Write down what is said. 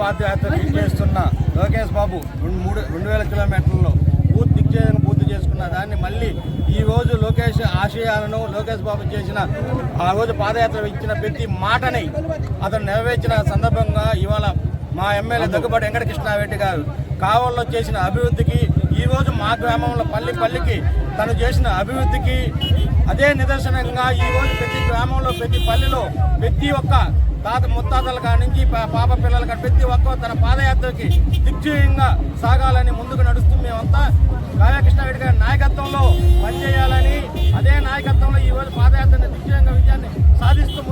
పాదయాత్ర చేస్తున్న లోకేష్ బాబు 2000 కిలోమీటర్లలో పూర్తి చేసుకున్న దాన్ని మళ్ళీ ఈ రోజు లోకేష్ ఆశయాలను లోకేష్ బాబు చేసిన ఆ రోజు పాదయాత్ర ఇచ్చిన ప్రతి మాటని అతను నెరవేర్చిన సందర్భంగా ఇవాళ మా ఎమ్మెల్యే దగ్గుబాటి వెంకటకృష్ణారెడ్డి గారు కావల్లో చేసిన అభివృద్ధికి ఈరోజు మా గ్రామంలో పల్లికి తను చేసిన అభివృద్ధికి అదే నిదర్శనంగా ఈరోజు ప్రతి గ్రామంలో ప్రతి పల్లెలో ప్రతి ఒక్క ముత్తాతల కాడి నుంచి పాప పిల్లల కాడి ప్రతి ఒక్క తన పాదయాత్రకి దిగ్విజయంగా సాగాలని ముందుకు నడుస్తూ మేమంతా రాధాకృష్ణారెడ్డి గారి నాయకత్వంలో పనిచేయాలని అదే నాయకత్వంలో ఈరోజు పాదయాత్రని దిగ్విజయంగా విజయాన్ని సాధిస్తూ